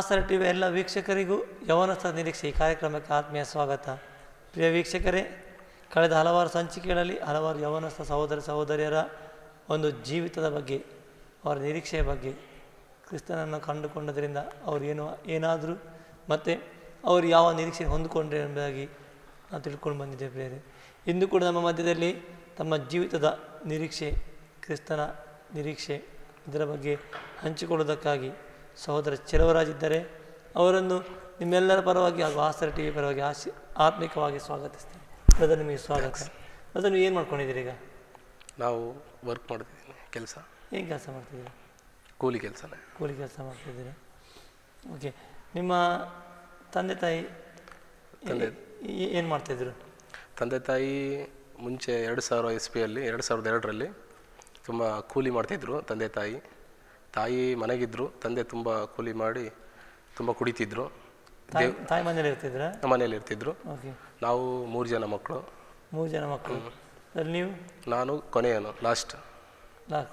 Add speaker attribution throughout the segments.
Speaker 1: ಆಸರ ಟಿವಿಯ ಎಲ್ಲ ವೀಕ್ಷಕರಿಗೂ ಯವನಸ್ಥ ನಿರೀಕ್ಷೆ ಈ ಕಾರ್ಯಕ್ರಮಕ್ಕೆ ಆತ್ಮೀಯ ಸ್ವಾಗತ. ಪ್ರಿಯ ವೀಕ್ಷಕರೇ, ಕಳೆದ ಹಲವಾರು ಸಂಚಿಕೆಗಳಲ್ಲಿ ಹಲವಾರು ಯವನಸ್ಥ ಸಹೋದರ ಸಹೋದರಿಯರ ಒಂದು ಜೀವಿತದ ಬಗ್ಗೆ, ಅವರ ನಿರೀಕ್ಷೆಯ ಬಗ್ಗೆ, ಕ್ರಿಸ್ತನನ್ನು ಕಂಡುಕೊಂಡದರಿಂದ ಅವರು ಏನಾದರೂ ಮತ್ತು ಅವರು ಯಾವ ನಿರೀಕ್ಷೆ ಹೊಂದಿಕೊಂಡ್ರೆ ಎಂಬುದಾಗಿ ನಾವು ತಿಳ್ಕೊಂಡು ಬಂದಿದ್ದೇವೆ. ಪ್ರಿಯರೇ, ಇಂದು ಕೂಡ ನಮ್ಮ ಮಧ್ಯದಲ್ಲಿ ತಮ್ಮ ಜೀವಿತದ ನಿರೀಕ್ಷೆ, ಕ್ರಿಸ್ತನ ನಿರೀಕ್ಷೆ, ಇದರ ಬಗ್ಗೆ ಹಂಚಿಕೊಳ್ಳುವುದಕ್ಕಾಗಿ ಸಹೋದರ ಚೆಲುವರಾಜ್ ಇದ್ದಾರೆ. ಅವರನ್ನು ನಿಮ್ಮೆಲ್ಲರ ಪರವಾಗಿ ಹಾಗೂ ಆಸರ ಟಿವಿ ಪರವಾಗಿ ಆತ್ಮಿಕವಾಗಿ ಸ್ವಾಗತಿಸ್ತೇನೆ. ಬ್ರದರ್, ನಿಮಗೆ ಸ್ವಾಗತ. ಬ್ರದರ್, ನೀವು ಏನು ಮಾಡ್ಕೊಂಡಿದ್ದೀರಿ ಈಗ?
Speaker 2: ನಾವು ವರ್ಕ್ ಮಾಡ್ತಿದ್ದೀನಿ, ಕೆಲಸ.
Speaker 1: ಏನು ಕೆಲಸ ಮಾಡ್ತಿದ್ದೀರಾ?
Speaker 2: ಕೂಲಿ ಕೆಲಸನೇ.
Speaker 1: ಕೂಲಿ ಕೆಲಸ ಮಾಡ್ತಿದ್ದೀರಾ? ಓಕೆ. ನಿಮ್ಮ ತಂದೆ ತಾಯಿ ಏನು ಮಾಡ್ತಾಯಿದ್ರು?
Speaker 2: ತಂದೆ ತಾಯಿ ಮುಂಚೆ 2000 ಇಸ್ವಿಯಲ್ಲಿ 2002ರಲ್ಲಿ ತುಂಬ ಕೂಲಿ ಮಾಡ್ತಿದ್ರು. ತಂದೆ ತಾಯಿ ಮನೆಗಿದ್ರು, ತಂದೆ ತುಂಬ ಕೂಲಿ ಮಾಡಿ ತುಂಬ ಕುಡಿತಿದ್ರು.
Speaker 1: ತಾಯಿ ಮನೇಲಿ ಇರ್ತಿದ್ರಾ?
Speaker 2: ಮನೇಲಿ ಇರ್ತಿದ್ರು.
Speaker 1: ಓಕೆ.
Speaker 2: ನಾವು 3 ಜನ ಮಕ್ಕಳು.
Speaker 1: 3 ಜನ ಮಕ್ಕಳು. ನೀವು?
Speaker 2: ನಾನು ಕೊನೆಯವನು, ಲಾಸ್ಟ್.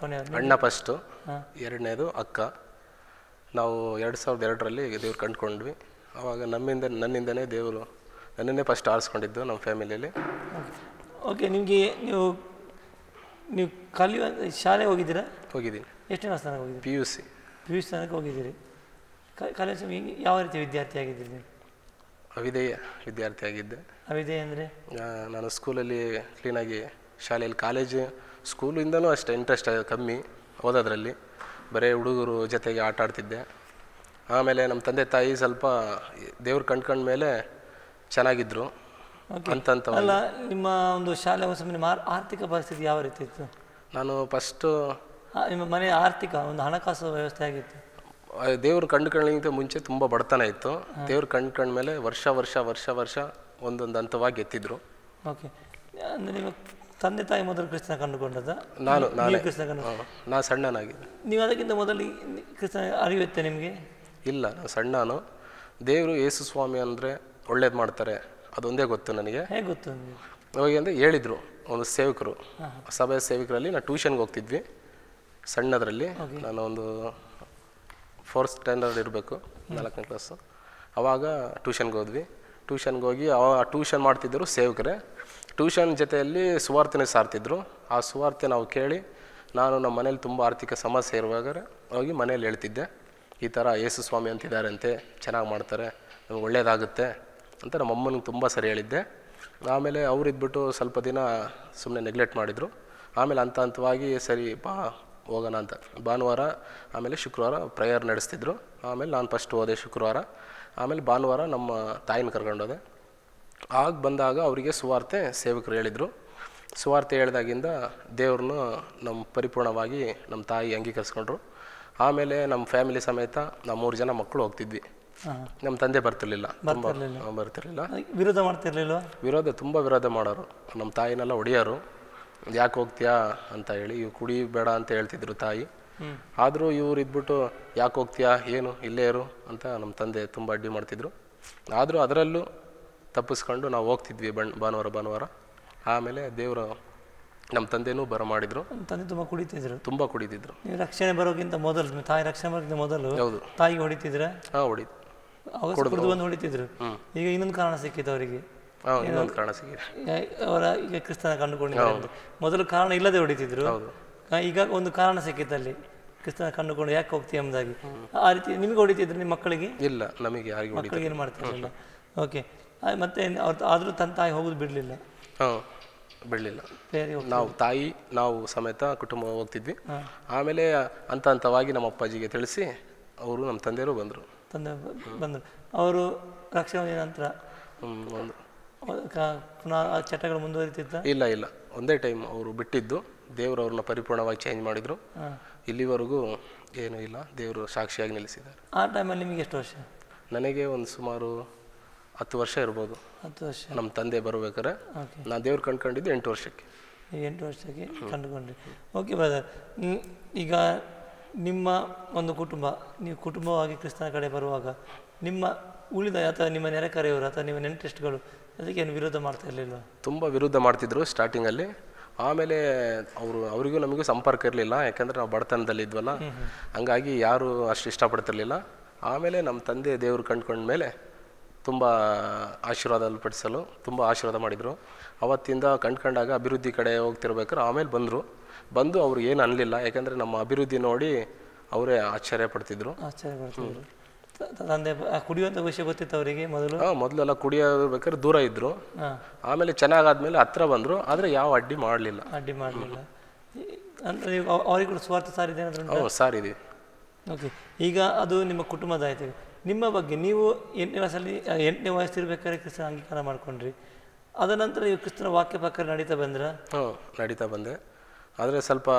Speaker 1: ಕೊನೆಯವರು?
Speaker 2: ಅಣ್ಣ ಫಸ್ಟು, ಎರಡನೇದು ಅಕ್ಕ. ನಾವು 2002ರಲ್ಲಿ ದೇವ್ರು ಕಂಡುಕೊಂಡ್ವಿ. ಆವಾಗ ನನ್ನಿಂದನೇ ದೇವರು ನನ್ನನ್ನೇ ಫಸ್ಟ್ ಆರಿಸ್ಕೊಂಡಿದ್ದು ನಮ್ಮ ಫ್ಯಾಮಿಲಿಯಲ್ಲಿ.
Speaker 1: ಓಕೆ. ನಿಮಗೆ ನೀವು ಕಲಿಯುವ ಶಾಲೆ ಹೋಗಿದ್ದೀರಾ?
Speaker 2: ಹೋಗಿದ್ದೀನಿ.
Speaker 1: ಎಷ್ಟನೇ ಕ್ಲಾಸ್ ತನಕ ಹೋಗಿದ್ದೀರಿ?
Speaker 2: ಪಿ ಯು ಸಿ
Speaker 1: ತನಕ ಹೋಗಿದ್ದೀರಿ. ಕಲಿಯುವ ಯಾವ ರೀತಿ ವಿದ್ಯಾರ್ಥಿ ಆಗಿದ್ದೀರಿ ನೀವು?
Speaker 2: ಅವಿಧೇಯ ವಿದ್ಯಾರ್ಥಿ ಆಗಿದ್ದೆ.
Speaker 1: ಅವಿಧೇಯ ಅಂದರೆ?
Speaker 2: ನಾನು ಸ್ಕೂಲಲ್ಲಿ ಕ್ಲೀನಾಗಿ, ಶಾಲೆಯಲ್ಲಿ, ಕಾಲೇಜು, ಸ್ಕೂಲಿಂದನೂ ಅಷ್ಟೇ ಇಂಟ್ರೆಸ್ಟ್ ಕಮ್ಮಿ ಓದೋದ್ರಲ್ಲಿ. ಬರೀ ಹುಡುಗರು ಜೊತೆಗೆ ಆಟ ಆಡ್ತಿದ್ದೆ. ಆಮೇಲೆ ನಮ್ಮ ತಂದೆ ತಾಯಿ ಸ್ವಲ್ಪ ದೇವ್ರು ಕಂಡ್ಕೊಂಡ ಮೇಲೆ ಚೆನ್ನಾಗಿದ್ದರು ಅಂತ.
Speaker 1: ಅಲ್ಲ, ನಿಮ್ಮ ಒಂದು ಶಾಲೆ ನಿಮ್ಮ ಆರ್ಥಿಕ ಪರಿಸ್ಥಿತಿ ಯಾವ ರೀತಿ ಇತ್ತು? ನಾನು ಫಸ್ಟು ನಿಮ್ಮ ಮನೆ ಆರ್ಥಿಕ ಒಂದು ಹಣಕಾಸು ವ್ಯವಸ್ಥೆ ಆಗಿತ್ತು?
Speaker 2: ದೇವ್ರು ಕಂಡುಕೊಳ್ಳಿಗಿಂತ ಮುಂಚೆ ತುಂಬ ಬಡತನ ಇತ್ತು. ದೇವ್ರು ಕಂಡ್ಕೊಂಡ್ಮೇಲೆ ವರ್ಷ ಒಂದೊಂದು ಹಂತವಾಗಿ ಎತ್ತಿದ್ರು.
Speaker 1: ಓಕೆ. ಅಂದರೆ ನಿಮ್ಮ ತಂದೆ ತಾಯಿ ಮೊದಲು ಕ್ರಿಸ್ತನ ಕಂಡುಕೊಂಡದ?
Speaker 2: ನಾನು ಸಣ್ಣನಾಗಿದ್ದೆ.
Speaker 1: ನೀವು ಅದಕ್ಕಿಂತ ಮೊದಲು ಕ್ರಿಸ್ತನ ಅರಿಯುತ್ತೆ ನಿಮಗೆ?
Speaker 2: ಇಲ್ಲ, ನಾನು ಸಣ್ಣನು. ದೇವರು ಯೇಸು ಸ್ವಾಮಿ ಅಂದರೆ ಒಳ್ಳೇದು ಮಾಡ್ತಾರೆ, ಅದೊಂದೇ ಗೊತ್ತು ನನಗೆ.
Speaker 1: ಹೇಗೆ ಗೊತ್ತು?
Speaker 2: ಹೋಗಿ ಅಂದರೆ ಹೇಳಿದರು ಒಂದು ಸೇವಕರು, ಸಭೆ ಸೇವಕರಲ್ಲಿ. ನಾವು ಟ್ಯೂಷನ್ಗೆ ಹೋಗ್ತಿದ್ವಿ ಸಣ್ಣದರಲ್ಲಿ. ನಾನು ಒಂದು 4th ಸ್ಟ್ಯಾಂಡರ್ಡ್ ಇರಬೇಕು, 4ನೇ ಕ್ಲಾಸು. ಆವಾಗ ಟ್ಯೂಷನ್ಗೆ ಹೋದ್ವಿ. ಟ್ಯೂಷನ್ಗೆ ಹೋಗಿ ಟ್ಯೂಷನ್ ಮಾಡ್ತಿದ್ದರು ಸೇವಕರೇ. ಟ್ಯೂಷನ್ ಜೊತೆಯಲ್ಲಿ ಸುವಾರ್ತೆನೇ ಸಾರ್ತಿದ್ರು. ಆ ಸುವಾರ್ತೆ ನಾವು ಕೇಳಿ, ನಾನು ನಮ್ಮ ಮನೇಲಿ ತುಂಬ ಆರ್ಥಿಕ ಸಮಸ್ಯೆ ಇರುವಾಗ ಹೋಗಿ ಮನೇಲಿ ಹೇಳ್ತಿದ್ದೆ, ಈ ಥರ ಯೇಸು ಸ್ವಾಮಿ ಅಂತಿದ್ದಾರೆ ಅಂತೆ, ಚೆನ್ನಾಗಿ ಮಾಡ್ತಾರೆ, ನಮ್ಗೆ ಒಳ್ಳೇದಾಗುತ್ತೆ ಅಂತ ನಮ್ಮ ಅಮ್ಮನಿಗೆ ತುಂಬ ಸರಿ ಹೇಳಿದ್ದೆ. ಆಮೇಲೆ ಅವರಿದ್ಬಿಟ್ಟು ಸ್ವಲ್ಪ ದಿನ ಸುಮ್ಮನೆ ನೆಗ್ಲೆಕ್ಟ್ ಮಾಡಿದರು. ಆಮೇಲೆ ಹಂತವಾಗಿ ಸರಿ ಬಾ ಹೋಗೋಣ ಅಂತ ಭಾನುವಾರ ಆಮೇಲೆ ಶುಕ್ರವಾರ ಪ್ರೇಯರ್ ನಡೆಸ್ತಿದ್ರು. ಆಮೇಲೆ ನಾನು ಫಸ್ಟ್ ಹೋದೆ ಶುಕ್ರವಾರ. ಆಮೇಲೆ ಭಾನುವಾರ ನಮ್ಮ ತಾಯಿನ ಕರ್ಕೊಂಡೋದೆ. ಆಗ ಬಂದಾಗ ಅವರಿಗೆ ಸುವಾರ್ತೆ ಸೇವಕರು ಹೇಳಿದರು. ಸುವಾರ್ತೆ ಹೇಳಿದಾಗಿಂದ ದೇವ್ರನ್ನ ನಮ್ಮ ಪರಿಪೂರ್ಣವಾಗಿ ನಮ್ಮ ತಾಯಿ ಅಂಗೀಕರಿಸ್ಕೊಂಡ್ರು. ಆಮೇಲೆ ನಮ್ಮ ಫ್ಯಾಮಿಲಿ ಸಮೇತ ನಾವು 3 ಜನ ಮಕ್ಕಳು ಹೋಗ್ತಿದ್ವಿ. ನಮ್ಮ ತಂದೆ ಬರ್ತಿರ್ಲಿಲ್ಲ.
Speaker 1: ವಿರೋಧ ಮಾಡ್ತಿರ್ಲಿಲ್ಲ?
Speaker 2: ತುಂಬ ವಿರೋಧ ಮಾಡೋರು. ನಮ್ಮ ತಾಯಿನೆಲ್ಲ ಹೊಡಿಯೋರು, ಯಾಕೆ ಹೋಗ್ತೀಯಾ ಅಂತ ಹೇಳಿ. ಇವು ಕುಡಿಬೇಡ ಅಂತ ಹೇಳ್ತಿದ್ರು ತಾಯಿ. ಆದರೂ ಇವ್ರು ಇದ್ಬಿಟ್ಟು ಯಾಕೆ ಹೋಗ್ತೀಯಾ, ಏನು ಇಲ್ಲೇ ಇರು ಅಂತ ನಮ್ಮ ತಂದೆ ತುಂಬ ಅಡ್ಡಿ ಮಾಡ್ತಿದ್ರು. ಆದರೂ ಅದರಲ್ಲೂ ತಪ್ಪಿಸ್ಕೊಂಡು ನಾವು ಹೋಗ್ತಿದ್ವಿ ಭಾನುವಾರ. ಆಮೇಲೆ ದೇವರು ನಮ್ಮ ತಂದೆನೂ ಬರಮಾಡಿದ್ರು.
Speaker 1: ತಂದೆ ತುಂಬ ಕುಡಿತಿದ್ರು. ನೀವು ರಕ್ಷಣೆ ಬರೋಕ್ಕಿಂತ ಮೊದಲು, ತಾಯಿ ರಕ್ಷಣೆ ಬರೋಕ್ಕಿಂತ ಮೊದಲು
Speaker 2: ಹೌದು
Speaker 1: ತಾಯಿಗೆ ಹೊಡಿತಿದ್ರೆ?
Speaker 2: ಹೊಡಿತು.
Speaker 1: ಬಂದು ಹೊಡಿತಿದ್ರು. ಈಗ ಇನ್ನೊಂದು ಕಾರಣ ಸಿಕ್ಕಿತ್ತು ಅವರಿಗೆ.
Speaker 2: ಇನ್ನೊಂದು ಕಾರಣ ಸಿಕ್ಕಿದೆ.
Speaker 1: ಅವರ ಈಗ ಕ್ರಿಸ್ತನ ಕಂಡುಕೊಂಡಿದ್ದಾರೆ. ಮೊದಲು ಕಾರಣ ಇಲ್ಲದೆ ಹೊಡಿತಿದ್ರು, ಈಗ ಒಂದು ಕಾರಣ ಸಿಕ್ಕಿತ್ತಲ್ಲಿ, ಕ್ರಿಸ್ತನ ಕಂಡುಕೊಂಡು ಯಾಕೆ ಹೋಗ್ತೀವಿ ಎಂಬುದಾಗಿ. ಆ ರೀತಿ ನಿಮಗೆ ಹೊಡಿತಿದ್ರು ನಿಮ್ಮ ಮಕ್ಕಳಿಗೆ?
Speaker 2: ಇಲ್ಲ, ನಮಗೆ
Speaker 1: ಮಕ್ಕಳಿಗೆ ಏನು ಮಾಡ್ತಿರಲಿಲ್ಲ. ಓಕೆ. ಮತ್ತೆ ಆದರೂ ತನ್ನ ತಾಯಿ ಹೋಗೋದು ಬಿಡಲಿಲ್ಲ?
Speaker 2: ಬಿಡಲಿಲ್ಲ. ನಾವು ಸಮೇತ ಕುಟುಂಬ ಹೋಗ್ತಿದ್ವಿ. ಆಮೇಲೆ ಹಂತವಾಗಿ ನಮ್ಮ ಅಪ್ಪಾಜಿಗೆ ತಿಳಿಸಿ ಅವರು ನಮ್ಮ ತಂದೆಯವರು ಬಂದರು.
Speaker 1: ಅವರು ರಕ್ಷಣೆ ನಂತರ ಪುನಃ ಚಟಗಳು ಮುಂದುವರಿತಿದ್ದ?
Speaker 2: ಇಲ್ಲ, ಒಂದೇ ಟೈಮ್ ಅವರು ಬಿಟ್ಟಿದ್ದು. ದೇವರು ಅವ್ರನ್ನ ಪರಿಪೂರ್ಣವಾಗಿ ಚೇಂಜ್ ಮಾಡಿದರು. ಇಲ್ಲಿವರೆಗೂ ಏನೂ ಇಲ್ಲ, ದೇವರು ಸಾಕ್ಷಿಯಾಗಿ ನಿಲ್ಲಿಸಿದ್ದಾರೆ.
Speaker 1: ಆ ಟೈಮಲ್ಲಿ ನಿಮಗೆ ಎಷ್ಟು ವರ್ಷ?
Speaker 2: ನನಗೆ ಒಂದು ಸುಮಾರು 10 ವರ್ಷ ಇರ್ಬೋದು.
Speaker 1: 10 ವರ್ಷ.
Speaker 2: ನಮ್ಮ ತಂದೆ ಬರ್ಬೇಕಾರೆ ನಾನು ದೇವ್ರು ಕಂಡ್ಕೊಂಡಿದ್ದು 8 ವರ್ಷಕ್ಕೆ.
Speaker 1: 8 ವರ್ಷಕ್ಕೆ ಕಂಡುಕೊಂಡ್ರಿ. ಓಕೆ ಬ್ರದರ್, ಈಗ ನಿಮ್ಮ ಒಂದು ಕುಟುಂಬ, ನೀವು ಕುಟುಂಬವಾಗಿ ಕ್ರಿಸ್ತನ ಕಡೆ ಬರುವಾಗ ನಿಮ್ಮ ಉಳಿದ ಅಥವಾ ನಿಮ್ಮ ನೆರೆಕರೆಯವರು ಅಥವಾ ನಿಮ್ಮ ನೆಂಟರಿಸ್ಟ್ಗಳು ಅದಕ್ಕೇನು ವಿರೋಧ ಮಾಡ್ತಾ ಇರಲಿಲ್ಲ?
Speaker 2: ತುಂಬ ವಿರೋಧ ಮಾಡ್ತಿದ್ರು ಸ್ಟಾರ್ಟಿಂಗಲ್ಲಿ. ಆಮೇಲೆ ಅವರಿಗೂ ನಮಗೂ ಸಂಪರ್ಕ ಇರಲಿಲ್ಲ, ಯಾಕಂದರೆ ನಾವು ಬಡತನದಲ್ಲಿ ಇದ್ವಲ್ಲ. ಹಂಗಾಗಿ ಯಾರು ಅಷ್ಟು ಇಷ್ಟಪಡ್ತಿರ್ಲಿಲ್ಲ. ಆಮೇಲೆ ನಮ್ಮ ತಂದೆ ದೇವರು ಕಂಡ್ಕೊಂಡ್ಮೇಲೆ ತುಂಬ ಆಶೀರ್ವಾದ ಪಡಿಸಲು ತುಂಬ ಆಶೀರ್ವಾದ ಮಾಡಿದರು. ಅವತ್ತಿಂದ ಕಂಡ್ಕೊಂಡಾಗ ಅಭಿವೃದ್ಧಿ ಕಡೆ ಹೋಗ್ತಿರ್ಬೇಕಾದ್ರೆ ಆಮೇಲೆ ಬಂದು ಅವ್ರು ಏನು ಅನ್ನಲಿಲ್ಲ, ಯಾಕಂದರೆ ನಮ್ಮ ಅಭಿವೃದ್ಧಿ ನೋಡಿ ಅವರೇ ಆಶ್ಚರ್ಯ ಪಡ್ತಿದ್ರು.
Speaker 1: ತಂದೆ ಕುಡಿಯುವಂಥ ವಿಷಯ ಗೊತ್ತಿತ್ತು ಅವರಿಗೆ ಮೊದಲು?
Speaker 2: ಮೊದಲೆಲ್ಲ ಕುಡಿಯೋಬೇಕಾದ್ರೆ ದೂರ ಇದ್ದರು. ಆಮೇಲೆ ಚೆನ್ನಾಗಾದ್ಮೇಲೆ ಹತ್ರ ಬಂದರು, ಆದರೆ ಯಾವ ಅಡ್ಡಿ ಮಾಡಲಿಲ್ಲ.
Speaker 1: ಅಂದರೆ ನೀವು ಅವ್ರಿಗೆ ಕೂಡ ಸ್ವಾರ್ಥ ಸಾರಿದೆ ಏನಾದರೂ?
Speaker 2: ಸಾರಿದೆ.
Speaker 1: ಓಕೆ, ಈಗ ಅದು ನಿಮ್ಮ ಕುಟುಂಬದ ಆಯ್ತು. ನಿಮ್ಮ ಬಗ್ಗೆ ನೀವು 8ನೇ ವಯಸ್ಸಿರ್ಬೇಕಾದ್ರೆ ಕ್ರಿಸ್ತನ ಅಂಗೀಕಾರ ಮಾಡ್ಕೊಂಡ್ರಿ. ಅದ ನಂತರ ನೀವು ಕ್ರಿಸ್ತನ ವಾಕ್ಯ ಪ್ರಕಾರ ನಡೀತಾ ಬಂದ್ರ?
Speaker 2: ನಡೀತಾ ಬಂದೆ. ಆದರೆ ಸ್ವಲ್ಪ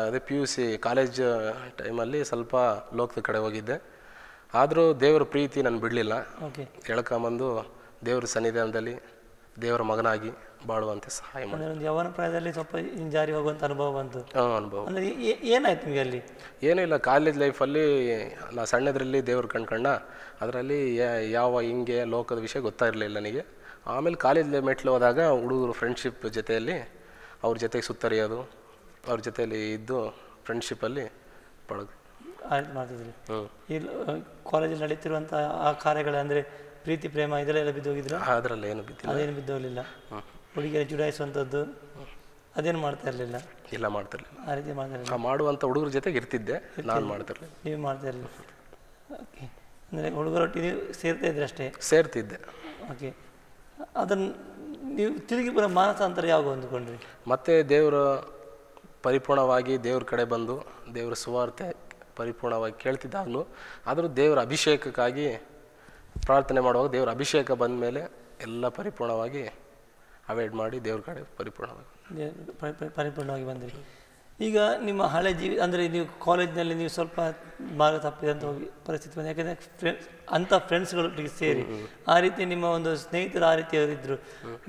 Speaker 2: ಅದೇ PUC ಕಾಲೇಜ್ ಟೈಮಲ್ಲಿ ಸ್ವಲ್ಪ ಲೋಕದ ಕಡೆ ಹೋಗಿದ್ದೆ. ಆದರೂ ದೇವರ ಪ್ರೀತಿ ನಾನು ಬಿಡಲಿಲ್ಲ. ಎಳ್ಕೊಂಬಂದು ದೇವ್ರ ಸನ್ನಿಧಾನದಲ್ಲಿ ದೇವರ ಮಗನಾಗಿ ಬಾಳುವಂತೆ ಸಹಾಯ ಮಾಡಿ.
Speaker 1: ಒಂದು ಯವನ ಪ್ರಾಯದಲ್ಲಿ ಸ್ವಲ್ಪ ಜಾರಿ ಹೋಗುವಂಥ ಅನುಭವ ಬಂತು.
Speaker 2: ಅನುಭವ
Speaker 1: ಅಂದರೆ ಏನಾಯ್ತು ನಿಮಗೆ ಅಲ್ಲಿ?
Speaker 2: ಏನೂ ಇಲ್ಲ, ಕಾಲೇಜ್ ಲೈಫಲ್ಲಿ ನಾ ಸಣ್ಣದ್ರಲ್ಲಿ ದೇವ್ರು ಕಂಡ್ಕಣ್ಣ, ಅದರಲ್ಲಿ ಯಾವ ಹಿಂಗೆ ಲೋಕದ ವಿಷಯ ಗೊತ್ತಾಗಿರಲಿಲ್ಲ ನನಗೆ. ಆಮೇಲೆ ಕಾಲೇಜ್ ಮೆಟ್ಲು ಹೋದಾಗ ಹುಡುಗರು ಫ್ರೆಂಡ್ಶಿಪ್ ಜೊತೆಯಲ್ಲಿ ಅವ್ರ ಜೊತೆಗೆ ಸುತ್ತರಿಯೋದು, ಅವ್ರ ಜೊತೆಯಲ್ಲಿ ಇದ್ದು ಫ್ರೆಂಡ್ಶಿಪ್ಪಲ್ಲಿ ಪಳದು
Speaker 1: ಆಯ್ತು ಮಾಡ್ತಿದ್ರಿ. ಈ ಕಾಲೇಜಲ್ಲಿ ನಡೀತಿರುವಂಥ ಆ ಕಾರ್ಯಗಳು ಅಂದರೆ ಪ್ರೀತಿ ಪ್ರೇಮ ಇದೆಲ್ಲ ಬಿದ್ದೋಗಿದ್ರೆ?
Speaker 2: ಅದರಲ್ಲಿ ಏನು ಬಿದ್ದಿಲ್ಲ.
Speaker 1: ಅದೇನು ಬಿದ್ದೋಗಲಿಲ್ಲ. ಹುಡುಗಿಯರು ಚುಡಾಯಿಸುವಂಥದ್ದು ಅದೇನು ಮಾಡ್ತಾ ಇರಲಿಲ್ಲ?
Speaker 2: ಇಲ್ಲ, ಮಾಡ್ತಿರ್ಲಿಲ್ಲ.
Speaker 1: ಆ ರೀತಿ ಮಾಡ್ತಾ
Speaker 2: ಮಾಡುವಂಥ ಹುಡುಗರ ಜೊತೆಗೆ ಇರ್ತಿದ್ದೆ, ನಾನು ಮಾಡ್ತಿರ್ಲಿಲ್ಲ.
Speaker 1: ನೀವು ಮಾಡ್ತಾ ಇರಲಿಲ್ಲ. ಓಕೆ, ಅಂದರೆ ಹುಡುಗರೊಟ್ಟಿಗೆ ನೀವು ಸೇರ್ತಾ ಇದ್ರಿ ಅಷ್ಟೇ?
Speaker 2: ಸೇರ್ತಿದ್ದೆ.
Speaker 1: ಓಕೆ, ಅದನ್ನು ನೀವು ತಿರುಗಿ ಬರೋ ಮಾನಸಾಂತರ ಯಾವಾಗ ಹೊಂದ್ಕೊಂಡ್ರಿ?
Speaker 2: ಮತ್ತೆ ದೇವರ ಪರಿಪೂರ್ಣವಾಗಿ ದೇವ್ರ ಕಡೆ ಬಂದು ದೇವರ ಸುವಾರ್ತೆ ಪರಿಪೂರ್ಣವಾಗಿ ಕೇಳ್ತಿದ್ದಾಗಲೂ ಆದರೂ ದೇವರ ಅಭಿಷೇಕಕ್ಕಾಗಿ ಪ್ರಾರ್ಥನೆ ಮಾಡುವಾಗ ದೇವರ ಅಭಿಷೇಕ ಬಂದ ಮೇಲೆ ಎಲ್ಲ ಪರಿಪೂರ್ಣವಾಗಿ ಅವಾಯ್ಡ್ ಮಾಡಿ ದೇವ್ರ ಕಡೆ
Speaker 1: ಪರಿಪೂರ್ಣವಾಗಿ ಬಂದಿರಿ. ಈಗ ನಿಮ್ಮ ಹಳೆ ಅಂದರೆ ನೀವು ಕಾಲೇಜ್ನಲ್ಲಿ ನೀವು ಸ್ವಲ್ಪ ಮಾರ್ಗ ತಪ್ಪಿದಂತ ಹೋಗಿ ಪರಿಸ್ಥಿತಿ ಬಂದು, ಯಾಕೆಂದರೆ ಅಂಥ ಫ್ರೆಂಡ್ಸ್ಗಳೊಟ್ಟಿಗೆ ಸೇರಿ ಆ ರೀತಿ ನಿಮ್ಮ ಒಂದು ಸ್ನೇಹಿತರು ಆ ರೀತಿಯವರಿದ್ದರು.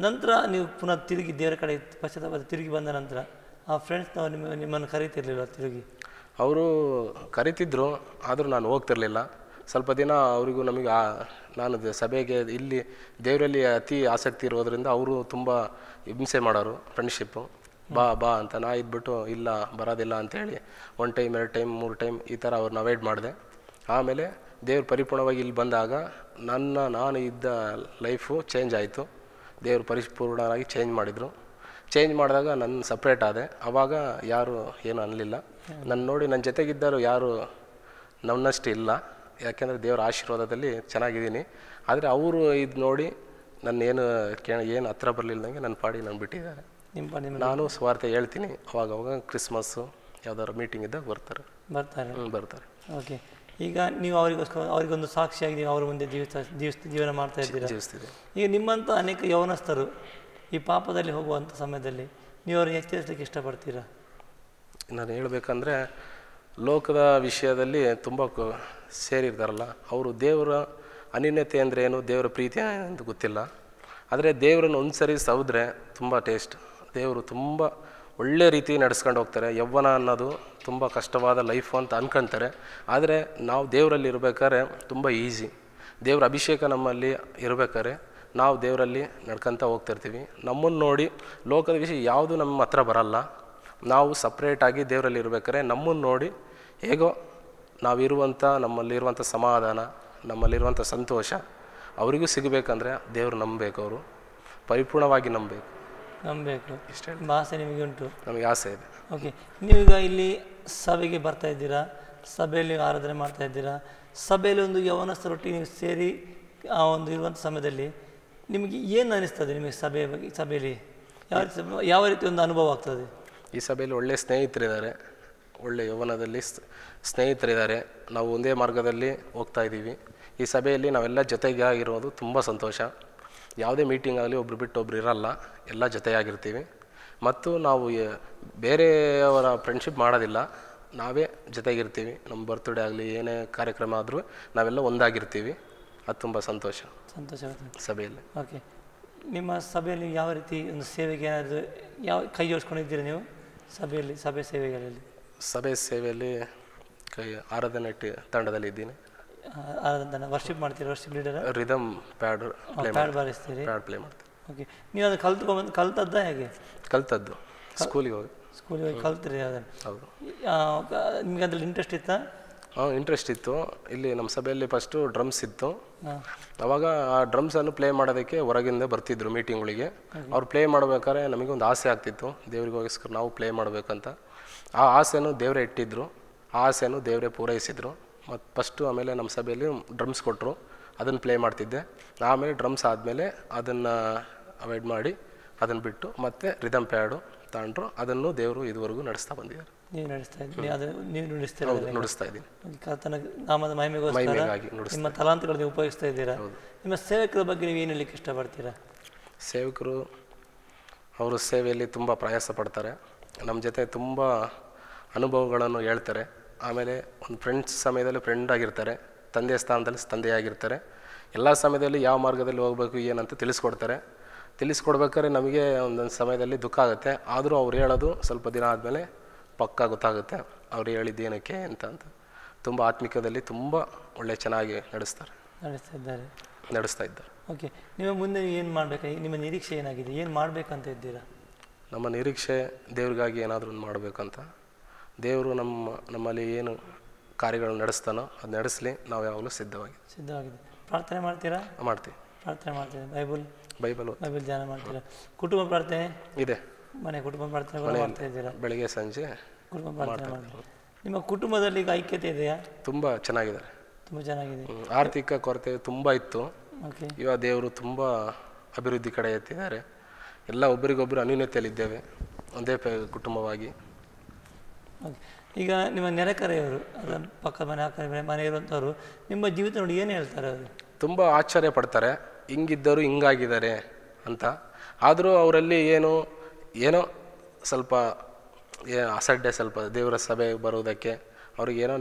Speaker 1: ನಂತರ ನೀವು ಪುನಃ ತಿರುಗಿ ದೇವರ ಕಡೆ ಪಶ್ಚಾತ್ತಾಪ ತಿರುಗಿ ಬಂದ ನಂತರ ಆ ಫ್ರೆಂಡ್ಸ್ನವ್ರು ನಿಮ್ಮನ್ನು ಕರೀತಿರ್ಲಿಲ್ಲ ತಿರುಗಿ?
Speaker 2: ಅವರು ಕರಿತಿದ್ರು, ಆದರೂ ನಾನು ಹೋಗ್ತಿರ್ಲಿಲ್ಲ. ಸ್ವಲ್ಪ ದಿನ ಅವರಿಗೂ ನಮಗೆ ನಾನು ಸಭೆಗೆ ಇಲ್ಲಿ ದೇವರಲ್ಲಿ ಅತಿ ಆಸಕ್ತಿ ಇರೋದರಿಂದ ಅವರು ತುಂಬ ಹಿಂಸೆ ಮಾಡೋರು. ಫ್ರೆಂಡ್ಶಿಪ್ಪು ಬಾ ಅಂತ ನಾ ಇದ್ಬಿಟ್ಟು ಇಲ್ಲ ಬರೋದಿಲ್ಲ ಅಂಥೇಳಿ 1 ಟೈಮ್ 2 ಟೈಮ್ 3 ಟೈಮ್ ಈ ಥರ ಅವ್ರನ್ನ ಅವಾಯ್ಡ್ ಮಾಡಿದೆ. ಆಮೇಲೆ ದೇವ್ರು ಪರಿಪೂರ್ಣವಾಗಿ ಇಲ್ಲಿ ಬಂದಾಗ ನಾನು ಇದ್ದ ಲೈಫು ಚೇಂಜ್ ಆಯಿತು. ದೇವರು ಪರಿಪೂರ್ಣವಾಗಿ ಚೇಂಜ್ ಮಾಡಿದರು. ಚೇಂಜ್ ಮಾಡಿದಾಗ ನನ್ನ ಸಪ್ರೇಟ್ ಆದೆ. ಆವಾಗ ಯಾರು ಏನು ಅನ್ನಲಿಲ್ಲ. ನನ್ನ ನೋಡಿ ನನ್ನ ಜೊತೆಗಿದ್ದರು ಯಾರು ನನ್ನಷ್ಟು ಇಲ್ಲ, ಯಾಕೆಂದರೆ ದೇವರ ಆಶೀರ್ವಾದದಲ್ಲಿ ಚೆನ್ನಾಗಿದ್ದೀನಿ. ಆದರೆ ಅವರು ಇದು ನೋಡಿ ನನ್ನೇನು ಏನು ಹತ್ರ ಬರಲಿಲ್ಲದಂಗೆ ನನ್ನ ಪಾಡಿ ನಾನು ಬಿಟ್ಟಿದ್ದಾರೆ. ನಾನು ಸ್ವಾರ್ಥ ಹೇಳ್ತೀನಿ, ಅವಾಗ ಕ್ರಿಸ್ಮಸ್ಸು ಯಾವ್ದಾದ್ರು ಮೀಟಿಂಗ್ ಇದ್ದಾಗ ಬರ್ತಾರೆ.
Speaker 1: ಓಕೆ, ಈಗ ನೀವು ಅವರಿಗೊಂದು ಸಾಕ್ಷಿಯಾಗಿ ನೀವು ಅವ್ರ ಮುಂದೆ ಜೀವನ ಮಾಡ್ತಾ ಇದ್ದೀರಾ, ಜೀವಿಸ್ತಿದೆ. ಈಗ ನಿಮ್ಮಂಥ ಅನೇಕ ಯೌವನಸ್ಥರು ಈ ಪಾಪದಲ್ಲಿ ಹೋಗುವಂಥ ಸಮಯದಲ್ಲಿ ನೀವು ಅವ್ರಿಗೆ ಎಚ್ಚರಿಸಲಿಕ್ಕೆ ಇಷ್ಟಪಡ್ತೀರಾ?
Speaker 2: ನಾನು ಹೇಳಬೇಕಂದ್ರೆ ಲೋಕದ ವಿಷಯದಲ್ಲಿ ತುಂಬ ಸೇರಿರ್ತಾರಲ್ಲ, ಅವರು ದೇವರ ಅನ್ಯೋನ್ಯತೆ ಅಂದರೆ ಏನು, ದೇವರ ಪ್ರೀತಿ ಅಂತ ಗೊತ್ತಿಲ್ಲ. ಆದರೆ ದೇವರನ್ನು ಒಂದು ಸರಿ ಸೌದ್ರೆ ತುಂಬ ಟೇಸ್ಟ್. ದೇವರು ತುಂಬ ಒಳ್ಳೆ ರೀತಿ ನಡೆಸ್ಕೊಂಡು ಹೋಗ್ತಾರೆ. ಯೌವನ ಅನ್ನೋದು ತುಂಬ ಕಷ್ಟವಾದ ಲೈಫು ಅಂತ ಅನ್ಕೊತಾರೆ. ಆದರೆ ನಾವು ದೇವರಲ್ಲಿ ಇರಬೇಕಾದ್ರೆ ತುಂಬ ಈಸಿ. ದೇವರ ಅಭಿಷೇಕ ನಮ್ಮಲ್ಲಿ ಇರಬೇಕಾದ್ರೆ ನಾವು ದೇವರಲ್ಲಿ ನಡ್ಕೊತ ಹೋಗ್ತಿರ್ತೀವಿ. ನಮ್ಮನ್ನು ನೋಡಿ ಲೋಕದ ವಿಷಯ ಯಾವುದು ನಮ್ಮ ಹತ್ರ ಬರಲ್ಲ. ನಾವು ಸಪ್ರೇಟಾಗಿ ದೇವರಲ್ಲಿ ಇರಬೇಕಾದ್ರೆ ನಮ್ಮನ್ನು ನೋಡಿ ಹೇಗೋ ನಾವಿರುವಂಥ ನಮ್ಮಲ್ಲಿರುವಂಥ ಸಮಾಧಾನ, ನಮ್ಮಲ್ಲಿರುವಂಥ ಸಂತೋಷ ಅವರಿಗೂ ಸಿಗಬೇಕಂದ್ರೆ ದೇವರು ನಂಬಬೇಕು. ಅವರು ಪರಿಪೂರ್ಣವಾಗಿ ನಂಬಬೇಕು.
Speaker 1: ಇಷ್ಟೇ ಆಸೆ ನಿಮಗೆ ಉಂಟು?
Speaker 2: ನಮಗೆ ಆಸೆ ಇದೆ.
Speaker 1: ಓಕೆ, ನೀವೀಗ ಇಲ್ಲಿ ಸಭೆಗೆ ಬರ್ತಾ ಇದ್ದೀರಾ, ಸಭೆಯಲ್ಲಿ ಆರಾಧನೆ ಮಾಡ್ತಾ ಇದ್ದೀರಾ. ಸಭೆಯಲ್ಲಿ ಒಂದು ಯೌವನಸ್ಥರೊಟ್ಟಿಗೆ ನೀವು ಸೇರಿ ಆ ಒಂದು ಇರುವಂಥ ಸಮಯದಲ್ಲಿ ನಿಮಗೆ ಏನು ಅನ್ನಿಸ್ತದೆ? ನಿಮಗೆ ಸಭೆಯಲ್ಲಿ ಯಾವ ರೀತಿ ಒಂದು ಅನುಭವ ಆಗ್ತದೆ?
Speaker 2: ಈ ಸಭೆಯಲ್ಲಿ ಒಳ್ಳೆಯ ಸ್ನೇಹಿತರಿದ್ದಾರೆ, ಒಳ್ಳೆಯ ಯೌವನದಲ್ಲಿ ಸ್ನೇಹಿತರಿದ್ದಾರೆ. ನಾವು ಒಂದೇ ಮಾರ್ಗದಲ್ಲಿ ಹೋಗ್ತಾ ಇದ್ದೀವಿ. ಈ ಸಭೆಯಲ್ಲಿ ನಾವೆಲ್ಲ ಜೊತೆಗಾಗಿರೋದು ತುಂಬ ಸಂತೋಷ. ಯಾವುದೇ ಮೀಟಿಂಗ್ ಆಗಲಿ ಒಬ್ರು ಬಿಟ್ಟು ಒಬ್ರು ಇರಲ್ಲ, ಎಲ್ಲ ಜೊತೆಯಾಗಿರ್ತೀವಿ. ಮತ್ತು ನಾವು ಬೇರೆಯವರ ಫ್ರೆಂಡ್ಶಿಪ್ ಮಾಡೋದಿಲ್ಲ, ನಾವೇ ಜೊತೆಗಿರ್ತೀವಿ. ನಮ್ಮ ಬರ್ತ್ಡೇ ಆಗಲಿ ಏನೇ ಕಾರ್ಯಕ್ರಮ ಆದರೂ ನಾವೆಲ್ಲ ಒಂದಾಗಿರ್ತೀವಿ. ಅದು ತುಂಬ ಸಂತೋಷ ಸಭೆಯಲ್ಲಿ.
Speaker 1: ಓಕೆ, ನಿಮ್ಮ ಸಭೆಯಲ್ಲಿ ಯಾವ ರೀತಿ ಒಂದು ಸೇವೆಗೆ ಏನಾದರೂ ಕೈ ಜೋಡಿಸ್ಕೊಂಡಿದ್ದೀರಿ ನೀವು ಸಭೆ ಸೇವೆಗಳಲ್ಲಿ?
Speaker 2: ಸಭೆ ಸೇವೆಯಲ್ಲಿ ಆರಾಧನೆ ತಂಡದಲ್ಲಿ ಇದ್ದೀನಿ.
Speaker 1: ಆರಾಧನೆ ವರ್ಷಿಪ್ ಮಾಡ್ತೀರಿ? Worship leader?
Speaker 2: ರಿದಮ್ ಪ್ಯಾಡ್
Speaker 1: ಬಾರಿಸ್ತೀರಿ?
Speaker 2: ಪ್ಯಾಡ್ ಪ್ಲೇ ಮಾಡ್ತೀವಿ.
Speaker 1: ಓಕೆ, ನೀವು ಅದು ಕಲ್ತದ್ದ ಹೇಗೆ?
Speaker 2: ಕಲ್ತದ್ದು ಸ್ಕೂಲಿಗೆ ಹೋಗಿ
Speaker 1: ಕಲ್ತ್ರಿ ಅದನ್ನು?
Speaker 2: ಹೌದು.
Speaker 1: ನಿಮ್ಗೆ ಅದ್ರಲ್ಲಿ ಇಂಟ್ರೆಸ್ಟ್ ಇತ್ತಾ?
Speaker 2: ಇಂಟ್ರೆಸ್ಟ್ ಇತ್ತು. ಇಲ್ಲಿ ನಮ್ಮ ಸಭೆಯಲ್ಲಿ ಫಸ್ಟು ಡ್ರಮ್ಸ್ ಇತ್ತು.
Speaker 1: ಹಾಂ
Speaker 2: ಅವಾಗ ಆ ಡ್ರಮ್ಸನ್ನು ಪ್ಲೇ ಮಾಡೋದಕ್ಕೆ ಹೊರಗಿಂದ ಬರ್ತಿದ್ರು ಮೀಟಿಂಗ್ಗಳಿಗೆ. ಅವ್ರು ಪ್ಲೇ ಮಾಡ್ಬೇಕಾದ್ರೆ ನಮಗೆ ಒಂದು ಆಸೆ ಆಗ್ತಿತ್ತು, ದೇವರಿಗೋಸ್ಕರ ನಾವು ಪ್ಲೇ ಮಾಡಬೇಕಂತ. ಆ ಆಸೆನೂ ದೇವರೇ ಇಟ್ಟಿದ್ರು, ಆ ಆಸೆನೂ ದೇವರೇ ಪೂರೈಸಿದ್ರು. ಮತ್ತು ಫಸ್ಟು ಆಮೇಲೆ ನಮ್ಮ ಸಭೆಯಲ್ಲಿ ಡ್ರಮ್ಸ್ ಕೊಟ್ಟರು, ಅದನ್ನು ಪ್ಲೇ ಮಾಡ್ತಿದ್ದೆ. ಆಮೇಲೆ ಡ್ರಮ್ಸ್ ಆದಮೇಲೆ ಅದನ್ನು ಅವಾಯ್ಡ್ ಮಾಡಿ ಅದನ್ನು ಬಿಟ್ಟು ಮತ್ತೆ ರಿದಮ್ ಪ್ಯಾಡು ತಗೊಂಡ್ರು. ಅದನ್ನು ದೇವರು ಇದುವರೆಗೂ ನಡೆಸ್ತಾ ಬಂದಿದ್ದಾರೆ.
Speaker 1: ನೀವು ನಡೆಸ್ತಾ ಇದ್ದೀನಿ, ಅದು ನೀವು ನುಡಿಸ್ತೀರ,
Speaker 2: ನುಡಿಸ್ತಾ ಇದ್ದೀನಿ.
Speaker 1: ಕರ್ತನ ನಾಮದ ಮಹಿಮೆಗೋಸ್ಕರ ನಿಮ್ಮ ತಲಾಂತಗಳು ನೀವು ಉಪಯೋಗಿಸ್ತಾ ಇದ್ದೀರಾ. ನಿಮ್ಮ ಸೇವಕರ ಬಗ್ಗೆ ನೀವು ಏನು ಹೇಳಲಿಕ್ಕೆ ಇಷ್ಟಪಡ್ತೀರಾ?
Speaker 2: ಸೇವಕರು ಅವರು ಸೇವೆಯಲ್ಲಿ ತುಂಬ ಪ್ರಯಾಸ ಪಡ್ತಾರೆ, ನಮ್ಮ ಜೊತೆ ತುಂಬ ಅನುಭವಗಳನ್ನು ಹೇಳ್ತಾರೆ. ಆಮೇಲೆ ಒಂದು ಫ್ರೆಂಡ್ಸ್ ಸಮಯದಲ್ಲಿ ಫ್ರೆಂಡ್ ಆಗಿರ್ತಾರೆ, ತಂದೆಯ ಸ್ಥಾನದಲ್ಲಿ ತಂದೆಯಾಗಿರ್ತಾರೆ. ಎಲ್ಲ ಸಮಯದಲ್ಲಿ ಯಾವ ಮಾರ್ಗದಲ್ಲಿ ಹೋಗಬೇಕು ಏನಂತ ತಿಳಿಸ್ಕೊಡ್ಬೇಕಾದ್ರೆ ನಮಗೆ ಒಂದೊಂದು ಸಮಯದಲ್ಲಿ ದುಃಖ ಆಗುತ್ತೆ. ಆದರೂ ಅವ್ರು ಹೇಳೋದು ಸ್ವಲ್ಪ ದಿನ ಆದಮೇಲೆ ಪಕ್ಕಾ ಗೊತ್ತಾಗುತ್ತೆ ಅವ್ರು ಹೇಳಿದ್ದು ಏನಕ್ಕೆ ಅಂತ. ತುಂಬ ಆತ್ಮಿಕದಲ್ಲಿ ತುಂಬ ಒಳ್ಳೆ ಚೆನ್ನಾಗಿ ನಡೆಸ್ತಾ ಇದ್ದಾರೆ.
Speaker 1: ಓಕೆ, ನಿಮ್ಮ ಮುಂದೆ ಏನು ಮಾಡಬೇಕು, ನಿಮ್ಮ ನಿರೀಕ್ಷೆ ಏನಾಗಿದೆ, ಏನು ಮಾಡಬೇಕಂತ ಇದ್ದೀರಾ?
Speaker 2: ನಮ್ಮ ನಿರೀಕ್ಷೆ ದೇವ್ರಿಗಾಗಿ ಏನಾದರೂ ಒಂದು ಮಾಡಬೇಕಂತ. ದೇವರು ನಮ್ಮಲ್ಲಿ ಏನು ಕಾರ್ಯಗಳನ್ನು ನಡೆಸ್ತಾನೋ ಅದು ನಡೆಸಲಿ, ನಾವು ಯಾವಾಗಲೂ ಸಿದ್ಧವಾಗಿದೆ. ಪ್ರಾರ್ಥನೆ ಮಾಡ್ತೀರಾ? ಮಾಡ್ತೀವಿ. ಪ್ರಾರ್ಥನೆ ಮಾಡ್ತೀವಿ. ಬೈಬಲ್ ಧ್ಯಾನ ಮಾಡ್ತೀರಾ? ಕುಟುಂಬ ಪ್ರಾರ್ಥನೆ ಇದೆ, ಮನೆ ಕುಟುಂಬ ಪ್ರಾರ್ಥನೆ ಮಾಡ್ತಾ ಇದ್ದೀರಾ? ಬೆಳಿಗ್ಗೆ ಸಂಜೆ ಕುಟುಂಬ ಪ್ರಾರ್ಥನೆ ಮಾಡ್ತೀರಾ? ನಿಮ್ಮ ಕುಟುಂಬದಲ್ಲಿ ಈಗ ಐಕ್ಯತೆ ಇದೆಯಾ? ತುಂಬ ಚೆನ್ನಾಗಿದೆ. ಆರ್ಥಿಕ ಕೊರತೆ ತುಂಬ ಇತ್ತು, ಇವಾಗ ದೇವರು ತುಂಬ ಅಭಿವೃದ್ಧಿ ಕಡೆ ಎತ್ತಿದ್ದಾರೆ. ಎಲ್ಲ ಒಬ್ಬರಿಗೊಬ್ಬರು ಅನ್ಯೂನ್ಯತೆಯಲ್ಲಿದ್ದೇವೆ, ಒಂದೇ ಕುಟುಂಬವಾಗಿ. ಈಗ ನಿಮ್ಮ ನೆರೆಕರೆಯವರು, ಅದರ ಪಕ್ಕದ ಮನೆ ಇರುವಂಥವ್ರು ನಿಮ್ಮ ಜೀವಿತ ನೋಡಿ ಏನು ಹೇಳ್ತಾರೆ? ಅವರು ತುಂಬ ಆಶ್ಚರ್ಯ ಪಡ್ತಾರೆ, ಹಿಂಗಿದ್ದರು ಹಿಂಗಾಗಿದ್ದಾರೆ ಅಂತ. ಆದರೂ ಅವರಲ್ಲಿ ಏನೋ ಸ್ವಲ್ಪ ಅಸಡ್ಡೆ, ಸ್ವಲ್ಪ ದೇವರ ಸಭೆ ಬರೋದಕ್ಕೆ ಅವ್ರಿಗೇನೋ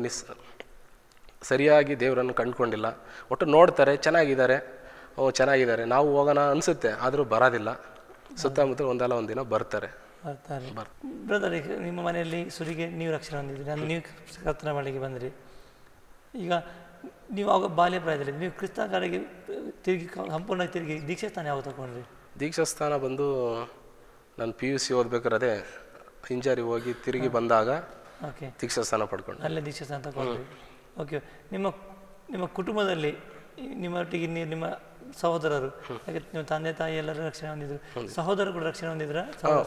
Speaker 2: ಸರಿಯಾಗಿ ದೇವರನ್ನು ಕಂಡುಕೊಂಡಿಲ್ಲ. ಒಟ್ಟು ನೋಡ್ತಾರೆ, ಚೆನ್ನಾಗಿದ್ದಾರೆ, ನಾವು ಹೋಗೋಣ ಅನಿಸುತ್ತೆ, ಆದರೂ ಬರೋದಿಲ್ಲ. ಸುತ್ತಮುತ್ತ ಒಂದಲ್ಲ ಒಂದಿನ ಬರ್ತಾರೆ. ಬ್ರದರ್, ನಿಮ್ಮ ಮನೆಯಲ್ಲಿ ಸುರಿಗೆ ನೀವು ರಕ್ಷಣೆ ಹೊಂದಿದ್ರಿ, ನೀವು ಕರ್ತನ ಬಳಿಗೆ ಬಂದ್ರಿ. ಈಗ ನೀವು ಆವಾಗ ಬಾಲ್ಯ ಪ್ರಾಯದಲ್ಲಿ ನೀವು ಕ್ರಿಸ್ತ ಕಡೆಗೆ ಸಂಪೂರ್ಣವಾಗಿ ತಿರುಗಿ ದೀಕ್ಷಾ ಸ್ಥಾನ ಯಾವಾಗ ತಗೊಂಡ್ರಿ? ದೀಕ್ಷಾ ಸ್ಥಾನ ಬಂದು ನಾನು PUC ಓದ್ಬೇಕಾದ್ರೆ ಅದೇ ಹಿಂಜಾರಿ ಹೋಗಿ ತಿರುಗಿ ಬಂದಾಗ ದೀಕ್ಷಾ ಸ್ಥಾನ ಪಡ್ಕೊಂಡು ಅಲ್ಲೇ ದೀಕ್ಷಾ ಸ್ಥಾನ ತಗೊಂಡ್ರಿ. ಓಕೆ, ನಿಮ್ಮ ಕುಟುಂಬದಲ್ಲಿ ನಿಮ್ಮೊಟ್ಟಿಗೆ ನಿಮ್ಮ ಸಹೋದರರು, ನಿಮ್ಮ ತಂದೆ ತಾಯಿ ಎಲ್ಲರೂ ರಕ್ಷಣೆ ಹೊಂದಿದ್ರು, ಸಹೋದರರು ಕೂಡ ರಕ್ಷಣೆ ಹೊಂದಿದ್ರ?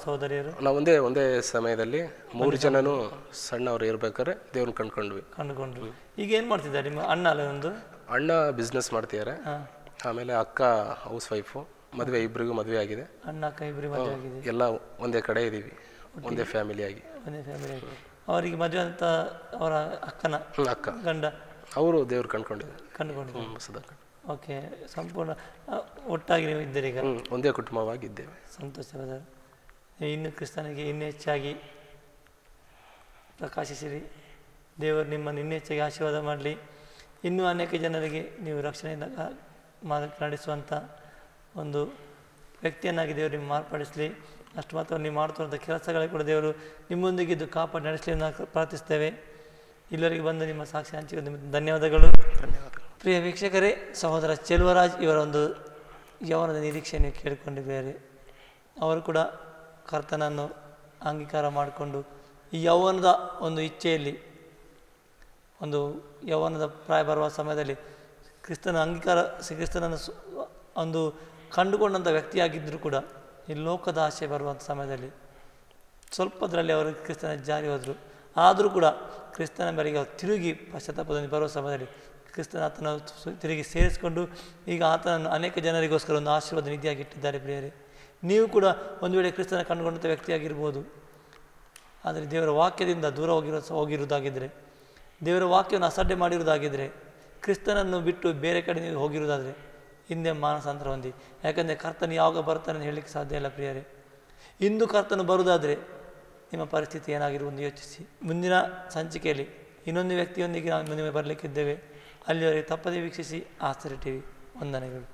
Speaker 2: ಸಹೋದರಿಯರು ನಾವು ಒಂದೇ ಸಮಯದಲ್ಲಿ 3 ಜನನು ಸಣ್ಣವರು ಇರ್ಬೇಕಾದ್ರೆ ದೇವ್ರನ್ನ ಕಂಡುಕೊಂಡ್ರು. ಈಗ ಏನ್ ಮಾಡ್ತಿದ್ದಾರೆ ನಿಮ್ಮ ಅಣ್ಣ? ಅಣ್ಣ ಬಿಸ್ನೆಸ್ ಮಾಡ್ತಿದ್ದಾರೆ, ಆಮೇಲೆ ಅಕ್ಕ ಹೌಸ್ ವೈಫು, ಇಬ್ಬರಿಗೂ ಮದುವೆ ಆಗಿದೆ. ಅಣ್ಣ ಅಕ್ಕ ಇಬ್ಬರಿಗೂ ಮದುವೆ ಆಗಿದೆ, ಎಲ್ಲ ಒಂದೇ ಕಡೆ ಇದೀವಿ, ಒಂದೇ ಫ್ಯಾಮಿಲಿ ಆಗಿ. ಅವರಿಗೆ ಮದುವೆ ಅಂತ ಅವರ ಅಕ್ಕ ಗಂಡ ಅವರು ದೇವ್ರು ಕಂಡುಕೊಂಡಿದ್ದಾರೆ. ಓಕೆ, ಸಂಪೂರ್ಣ ಒಟ್ಟಾಗಿ ನೀವು ಇದ್ದೀರಿ, ಈಗ ಒಂದೇ ಕುಟುಂಬವಾಗಿದ್ದೇವೆ. ಸಂತೋಷವಾದ. ಇನ್ನು ಕ್ರಿಸ್ತನಿಗೆ ಇನ್ನೂ ಹೆಚ್ಚಾಗಿ ಪ್ರಕಾಶಿಸಿರಿ. ದೇವರು ನಿಮ್ಮನ್ನು ಇನ್ನೂ ಹೆಚ್ಚಾಗಿ ಆಶೀರ್ವಾದ ಮಾಡಲಿ. ಇನ್ನೂ ಅನೇಕ ಜನರಿಗೆ ನೀವು ರಕ್ಷಣೆಯಿಂದ ನಡೆಸುವಂಥ ಒಂದು ವ್ಯಕ್ತಿಯನ್ನಾಗಿ ದೇವರು ನಿಮ್ಮ ಮಾರ್ಪಡಿಸಲಿ. ಅಷ್ಟು ಮಾತ್ರ ನೀವು ಮಾಡ್ತಿರುವಂಥ ಕೆಲಸಗಳಿಗೆ ಕೂಡ ದೇವರು ನಿಮ್ಮೊಂದಿಗಿದ್ದು ಕಾಪಾಡಿ ನಡೆಸಲಿ ನಾವು ಪ್ರಾರ್ಥಿಸ್ತೇವೆ. ಇಲ್ಲವರೆಗೆ ಬಂದು ನಿಮ್ಮ ಸಾಕ್ಷಿ ಹಂಚಿಕೊಂಡು ನಿಮಗೆ ಧನ್ಯವಾದಗಳು. ಪ್ರಿಯ ವೀಕ್ಷಕರೇ, ಸಹೋದರ ಚೆಲುವರಾಜ್ ಇವರ ಒಂದು ಯೌವನದ ನಿರೀಕ್ಷೆಯನ್ನು ಕೇಳಿಕೊಂಡಿದ್ದಾರೆ. ಅವರು ಕೂಡ ಕರ್ತನನ್ನು ಅಂಗೀಕಾರ ಮಾಡಿಕೊಂಡು ಈ ಯೌವನದ ಒಂದು ಇಚ್ಛೆಯಲ್ಲಿ, ಒಂದು ಯೌವನದ ಪ್ರಾಯ ಬರುವ ಸಮಯದಲ್ಲಿ ಕ್ರಿಸ್ತನನ್ನು ಒಂದು ಕಂಡುಕೊಂಡಂಥ ವ್ಯಕ್ತಿಯಾಗಿದ್ದರೂ ಕೂಡ ಈ ಲೋಕದ ಆಸೆ ಬರುವಂಥ ಸಮಯದಲ್ಲಿ ಸ್ವಲ್ಪದರಲ್ಲಿ ಅವರು ಕ್ರಿಸ್ತನ ಜಾರಿ ಹೋದರು. ಆದರೂ ಕೂಡ ಕ್ರಿಸ್ತನ ಮೇರೆಗೆ ತಿರುಗಿ ಪಶ್ಚಾತ್ತಾಪದಲ್ಲಿ ಬರುವ ಸಮಯದಲ್ಲಿ ಕ್ರಿಸ್ತನ ಆತನ ತಿರುಗಿ ಸೇರಿಸಿಕೊಂಡು ಈಗ ಆತನನ್ನು ಅನೇಕ ಜನರಿಗೋಸ್ಕರ ಒಂದು ಆಶೀರ್ವಾದ ನಿಧಿಯಾಗಿ ಇಟ್ಟಿದ್ದಾರೆ. ಪ್ರಿಯರೇ, ನೀವು ಕೂಡ ಒಂದು ವೇಳೆ ಕ್ರಿಸ್ತನ ಕಂಡುಕೊಂಡಂಥ ವ್ಯಕ್ತಿಯಾಗಿರ್ಬೋದು. ಆದರೆ ದೇವರ ವಾಕ್ಯದಿಂದ ದೂರ ಹೋಗಿರುವುದಾಗಿದ್ದರೆ, ದೇವರ ವಾಕ್ಯವನ್ನು ಅಸಡ್ಡೆ ಮಾಡಿರುವುದಾಗಿದ್ದರೆ, ಕ್ರಿಸ್ತನನ್ನು ಬಿಟ್ಟು ಬೇರೆ ಕಡೆ ನೀವು ಹೋಗಿರುವುದಾದರೆ ಹಿಂದೆ ಮಾನಸಾಂತರ ಹೊಂದಿ. ಯಾಕಂದರೆ ಕರ್ತನು ಯಾವಾಗ ಬರ್ತಾನೆ ಹೇಳಲಿಕ್ಕೆ ಸಾಧ್ಯ ಇಲ್ಲ. ಪ್ರಿಯರೇ, ಇಂದು ಕರ್ತನು ಬರುವುದಾದರೆ ನಿಮ್ಮ ಪರಿಸ್ಥಿತಿ ಏನಾಗಿರುವುದು ಯೋಚಿಸಿ. ಮುಂದಿನ ಸಂಚಿಕೆಯಲ್ಲಿ ಇನ್ನೊಂದು ವ್ಯಕ್ತಿಯೊಂದಿಗೆ ನಾವು ಮುಂದೆ ಬರಲಿಕ್ಕಿದ್ದೇವೆ. ಅಲ್ಲಿವರೆಗೆ ತಪ್ಪದೇ ವೀಕ್ಷಿಸಿ ಆಶ್ಚರ್ಯ ಟಿವಿ. ವಂದನೆಗಳು.